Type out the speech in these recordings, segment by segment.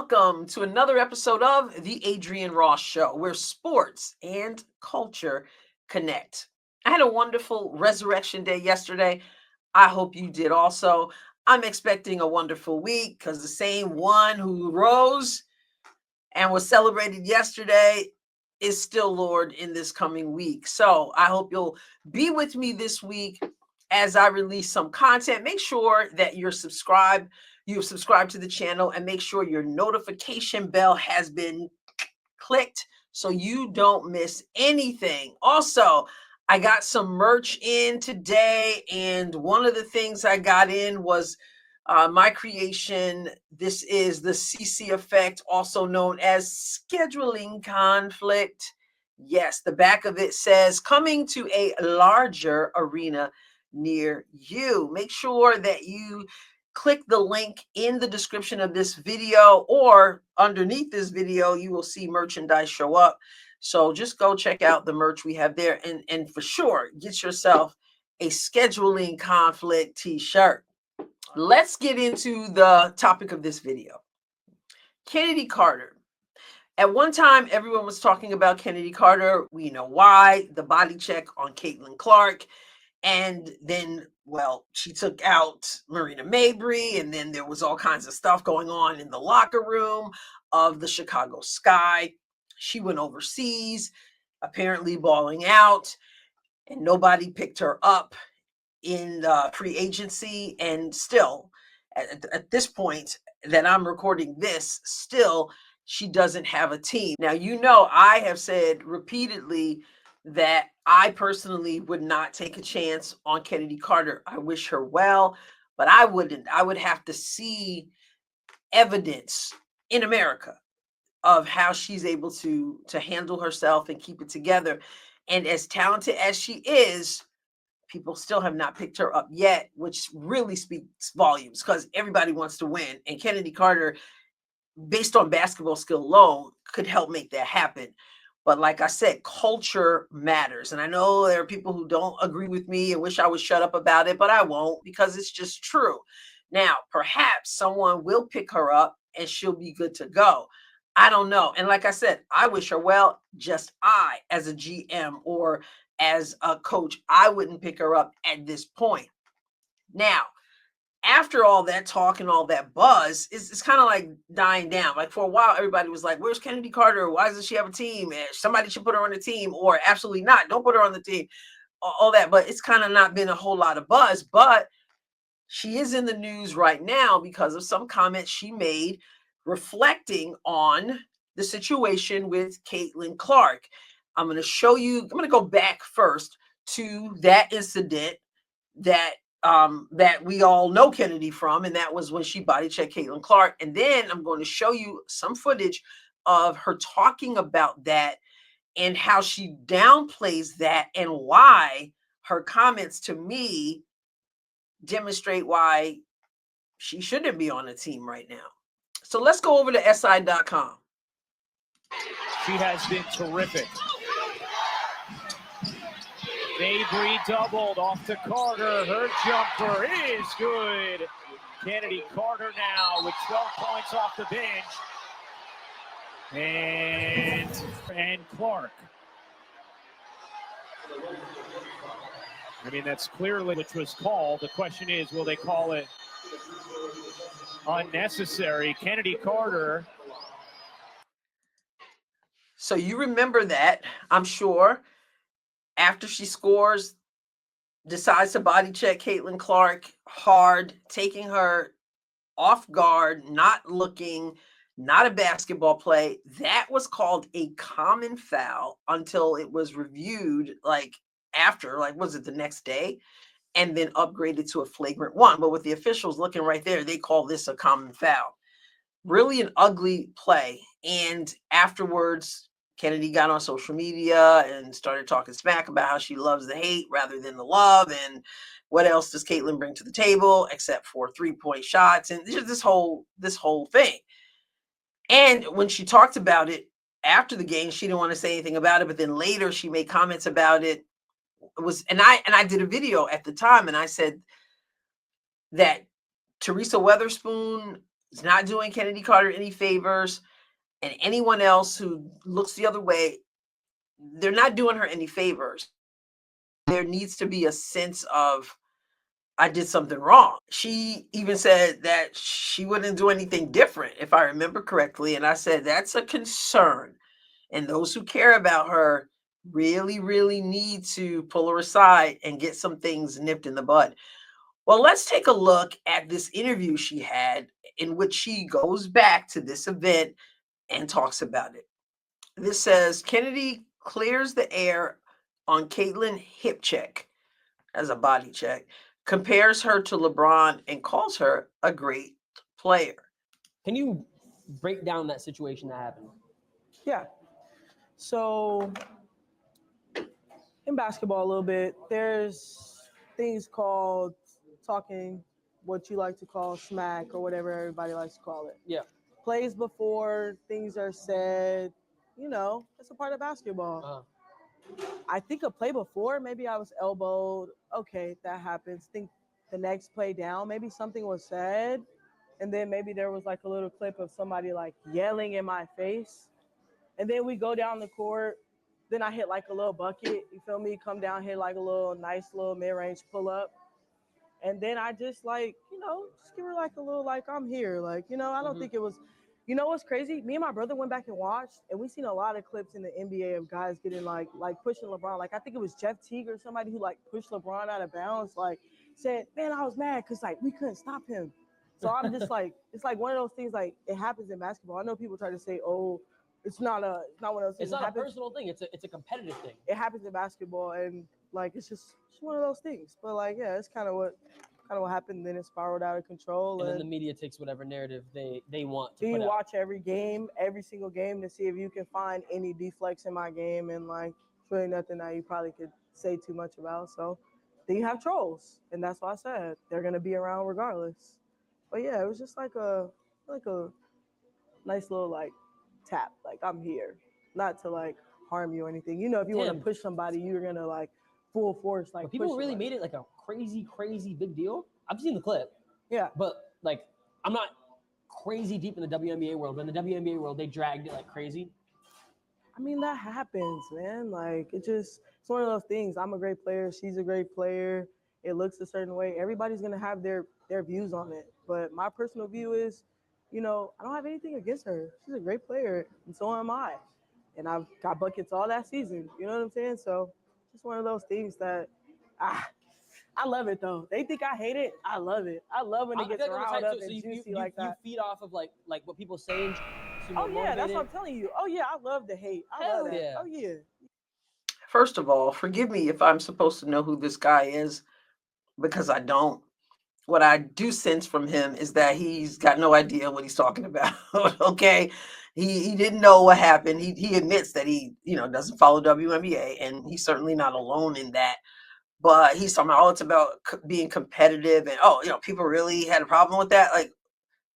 welcome to another episode of the Adrienne Ross Show, where sports and culture connect. I had a wonderful Resurrection Day yesterday. I hope you did also. I'm expecting a wonderful week because the same one who rose and was celebrated yesterday is still Lord in this coming week. So I hope you'll be with me this week as I release some content. Make sure that you've subscribed to the channel, and make sure your notification bell has been clicked so you don't miss anything. Also, I got some merch in today, and one of the things I got in was my creation. This is the CC effect, also known as scheduling conflict. Yes, the back of it says coming to a larger arena near you. Make sure that you click the link in the description of this video, or underneath this video, you will see merchandise show up. So just go check out the merch we have there, and for sure, get yourself a scheduling conflict t-shirt. Let's get into the topic of this video. Chennedy Carter. At one time, everyone was talking about Chennedy Carter. We know why. The body check on Caitlin Clark. And then, well, she took out Marina Mabrey, and then there was all kinds of stuff going on in the locker room of the Chicago Sky. She went overseas, apparently balling out, and nobody picked her up in the free agency. And still, at this point that I'm recording this, still, she doesn't have a team. Now, you know, I have said repeatedly that I personally would not take a chance on Chennedy Carter. I wish her well, but I wouldn't. I would have to see evidence in America of how she's able to handle herself and keep it together. And as talented as she is, people still have not picked her up yet, which really speaks volumes because everybody wants to win. And Chennedy Carter, based on basketball skill alone, could help make that happen. But like I said, culture matters. And I know there are people who don't agree with me and wish I would shut up about it, but I won't, because it's just true. Now, perhaps someone will pick her up and she'll be good to go. I don't know. And like I said, I wish her well. Just I, as a GM or as a coach, I wouldn't pick her up at this point. Now, after all that talk and all that buzz, it's kind of like dying down. Like for a while, everybody was like, where's Chennedy Carter? Why doesn't she have a team? Somebody should put her on the team, or absolutely not. Don't put her on the team. All that. But it's kind of not been a whole lot of buzz. But she is in the news right now because of some comments she made reflecting on the situation with Caitlin Clark. I'm going to show you, I'm going to go back first to that incident that we all know Chennedy from, and that was when she body checked Caitlin Clark. And then I'm going to show you some footage of her talking about that and how she downplays that, and why her comments to me demonstrate why she shouldn't be on a team right now. So let's go over to SI.com. She has been terrific. Mabrey doubled off to Carter. Her jumper is good. Chennedy Carter now with 12 points off the bench. And Clark. I mean, that's clearly which was called. The question is, will they call it unnecessary? Chennedy Carter. So you remember that, I'm sure. After she scores, decides to body check Caitlin Clark hard, taking her off guard, not looking, not a basketball play. That was called a common foul until it was reviewed, like after, like, was it the next day? And then upgraded to a flagrant one. But with the officials looking right there, they call this a common foul. Really an ugly play. And afterwards, Chennedy got on social media and started talking smack about how she loves the hate rather than the love. And what else does Caitlin bring to the table except for 3-point shots? And this whole thing. And when she talked about it after the game, she didn't want to say anything about it. But then later she made comments about it. And I did a video at the time, and I said that Teresa Weatherspoon It's not doing Chennedy Carter any favors, and anyone else who looks the other way, they're not doing her any favors. There needs to be a sense of, I did something wrong. She even said that she wouldn't do anything different, if I remember correctly. And I said, that's a concern. And those who care about her really, really need to pull her aside and get some things nipped in the bud. Well, let's take a look at this interview she had in which she goes back to this event and talks about it. This says Kennedy clears the air on Caitlin hip check as a body check, compares her to LeBron, and calls her a great player. Can you break down that situation that happened? Yeah. So in basketball a little bit, there's things called talking, what you like to call smack or whatever everybody likes to call it. Yeah. Plays before things are said, it's a part of basketball. I think a play before, maybe I was elbowed. Okay, that happens. Think the next play down, maybe something was said. And then maybe there was like a little clip of somebody like yelling in my face. And then we go down the court. Then I hit like a little bucket. You feel me? Come down, hit like a little nice little mid-range pull up. And then I just like, just give her like a little like I'm here. Like, I don't think it was, what's crazy? Me and my brother went back and watched, and we seen a lot of clips in the NBA of guys getting like pushing LeBron. Like I think it was Jeff Teague or somebody who like pushed LeBron out of bounds, like said, man, I was mad because like we couldn't stop him. So I'm just like, it's like one of those things like it happens in basketball. I know people try to say, oh, it's not one of those things. It's not a personal thing. It's a competitive thing. It happens in basketball, and like it's just one of those things. But like, yeah, it's kind of what happened. Then it spiraled out of control, and then the media takes whatever narrative they want to you put watch every single game to see if you can find any deflects in my game, and like it's really nothing that you probably could say too much about. So then you have trolls, and that's why I said they're gonna be around regardless. But yeah, it was just like a nice little like tap, like I'm here, not to like harm you or anything. If you want to push somebody, you're gonna like full force like. But people really made it like a crazy big deal. I've seen the clip. Yeah. But like, I'm not crazy deep in the WNBA world, but in the WNBA world, they dragged it like crazy. I mean, that happens, man. Like it's one of those things. I'm a great player. She's a great player. It looks a certain way. Everybody's gonna have their views on it. But my personal view is, I don't have anything against her. She's a great player, and so am I. And I've got buckets all that season. You know what I'm saying? So just one of those things that I love it though. They think I hate it. I love it. I love when it gets riled up and juicy like that. You feed off of like what people say. Oh yeah, that's what I'm telling you. Oh yeah, I love the hate. I love that. Yeah. Oh yeah. First of all, forgive me if I'm supposed to know who this guy is, because I don't. What I do sense from him is that he's got no idea what he's talking about. Okay. He didn't know what happened. He admits that he, doesn't follow WNBA, and he's certainly not alone in that. But he's talking about, it's about being competitive, and people really had a problem with that. Like,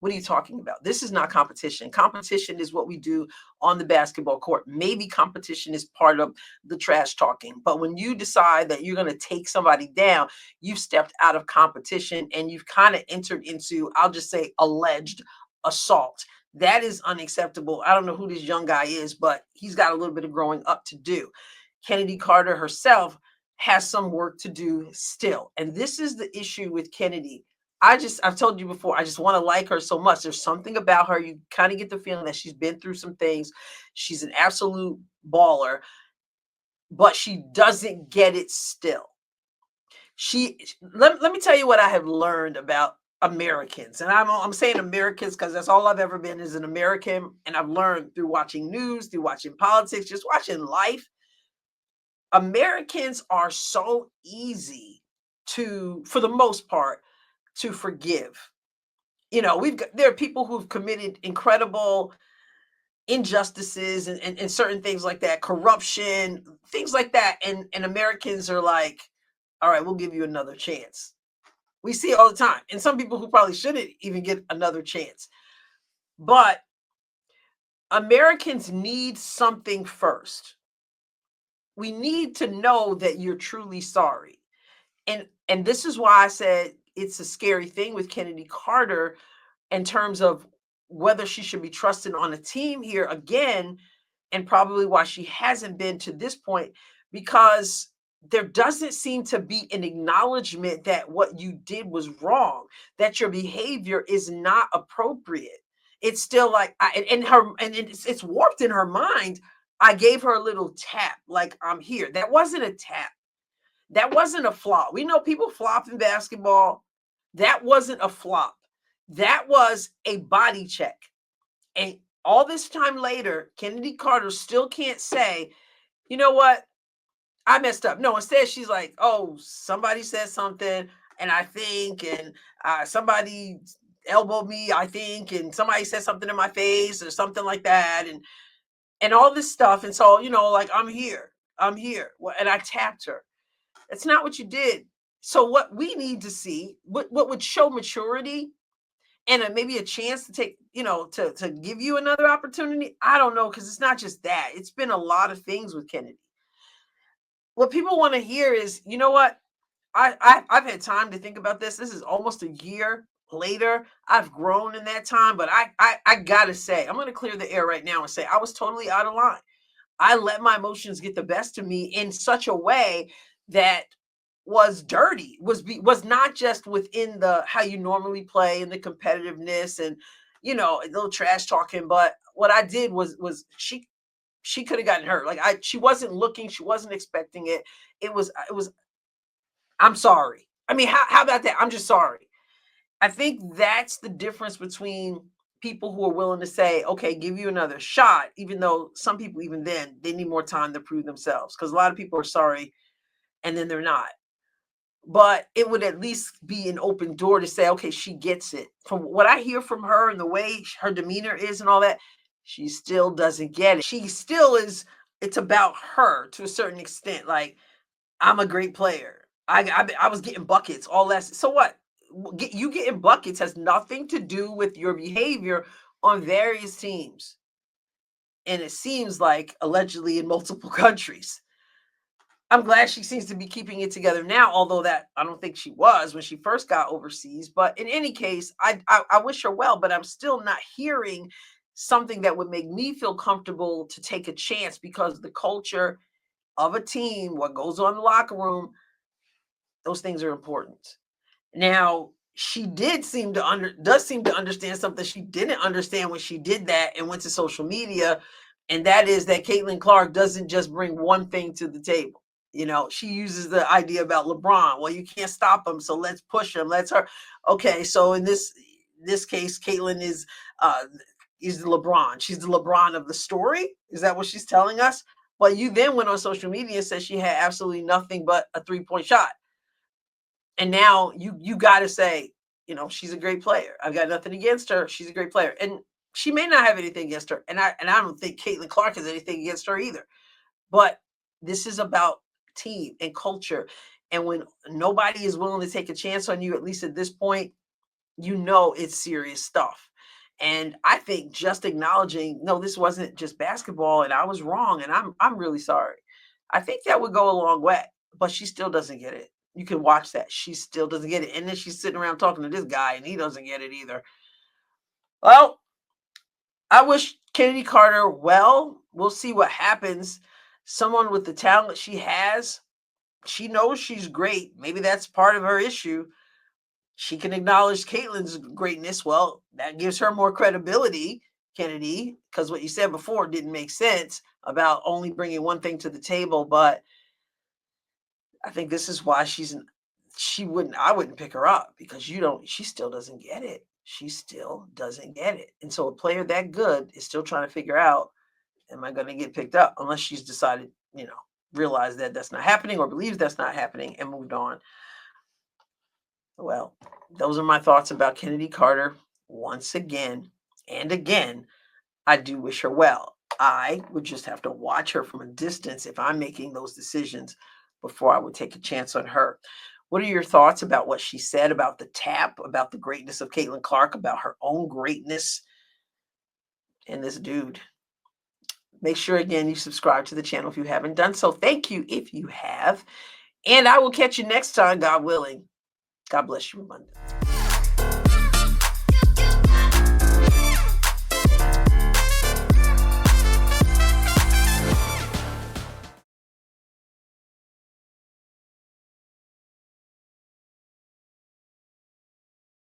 what are you talking about? This is not competition. Competition is what we do on the basketball court. Maybe competition is part of the trash talking, but when you decide that you're going to take somebody down, you've stepped out of competition and you've kind of entered into, I'll just say, alleged assault. That is unacceptable. I don't know who this young guy is, but he's got a little bit of growing up to do. Chennedy Carter herself has some work to do still. And this is the issue with Chennedy. I've told you before, I just want to like her so much. There's something about her. You kind of get the feeling that she's been through some things. She's an absolute baller, but she doesn't get it still. Let me tell you what I have learned about Americans. And I'm saying Americans because that's all I've ever been, is an American. And I've learned through watching news, through watching politics, just watching life. Americans are so easy for the most part, to forgive. There are people who've committed incredible injustices and certain things like that, corruption, things like that. And Americans are like, all right, we'll give you another chance. We see it all the time. And some people who probably shouldn't even get another chance. But Americans need something first. We need to know that you're truly sorry. And this is why I said it's a scary thing with Chennedy Carter, in terms of whether she should be trusted on a team here again, and probably why she hasn't been to this point, because there doesn't seem to be an acknowledgement that what you did was wrong, that your behavior is not appropriate. It's still like, it's warped in her mind. I gave her a little tap, like, I'm here. That wasn't a tap. That wasn't a flop. We know people flop in basketball. That wasn't a flop. That was a body check. And all this time later, Chennedy Carter still can't say, you know what, I messed up. No, instead she's like, oh, somebody said something, and I think, and somebody elbowed me, I think, and somebody said something in my face or something like that, and all this stuff. And so, like, I'm here. Well, and I tapped her. That's not what you did. So what we need to see, what would show maturity and maybe a chance to take, to give you another opportunity. I don't know, because it's not just that. It's been a lot of things with Chennedy. What people want to hear is, you know what? I've had time to think about this. This is almost a year later. I've grown in that time, but I gotta say, I'm gonna clear the air right now and say I was totally out of line. I let my emotions get the best of me in such a way that was dirty, was not just within the how you normally play and the competitiveness and a little trash talking, but what I did was she could have gotten hurt. Like, she wasn't looking, she wasn't expecting it. It was I'm sorry. I mean, how about that? I'm just sorry. I think that's the difference between people who are willing to say, okay, give you another shot, even though some people, even then, they need more time to prove themselves. Because a lot of people are sorry and then they're not. But it would at least be an open door to say, okay, she gets it. From what I hear from her and the way her demeanor is and all that, she still doesn't get it. She still is, it's about her to a certain extent. Like, I'm a great player. I was getting buckets all last. So what? You getting buckets has nothing to do with your behavior on various teams. And it seems like allegedly in multiple countries. I'm glad she seems to be keeping it together now, although that I don't think she was when she first got overseas. But in any case, I wish her well, but I'm still not hearing something that would make me feel comfortable to take a chance, because the culture of a team, what goes on in the locker room, those things are important. Now, she does seem to understand something she didn't understand when she did that and went to social media, and that is that Caitlin Clark doesn't just bring one thing to the table. She uses the idea about LeBron. Well, you can't stop him, so let's push him. Let's her. Okay, so in this case, Caitlin is the LeBron. She's the LeBron of the story. Is that what she's telling us? But you then went on social media and said she had absolutely nothing but a 3-point shot. And now you got to say, she's a great player. I've got nothing against her. She's a great player. And she may not have anything against her. And I don't think Caitlin Clark has anything against her either. But this is about team and culture. And when nobody is willing to take a chance on you, at least at this point, it's serious stuff. And I think just acknowledging, no, this wasn't just basketball and I was wrong and I'm really sorry. I think that would go a long way. But she still doesn't get it. You can watch that. She still doesn't get it. And then she's sitting around talking to this guy and he doesn't get it either. Well, I wish Chennedy Carter well. We'll see what happens. Someone with the talent she has, she knows she's great. Maybe that's part of her issue. She can acknowledge Caitlin's greatness. Well, that gives her more credibility, Chennedy, because what you said before didn't make sense about only bringing one thing to the table. But I think this is why I wouldn't pick her up, because she still doesn't get it. She still doesn't get it. And so a player that good is still trying to figure out, am I going to get picked up? Unless she's decided, realize that that's not happening or believes that's not happening and moved on. Well, those are my thoughts about Chennedy Carter. Once again and again, I do wish her well. I would just have to watch her from a distance if I'm making those decisions before I would take a chance on her. What are your thoughts about what she said about the tap, about the greatness of Caitlin Clark, about her own greatness and this dude? Make sure, again, you subscribe to the channel if you haven't done so. Thank you if you have. And I will catch you next time, God willing. God bless you, abundantly.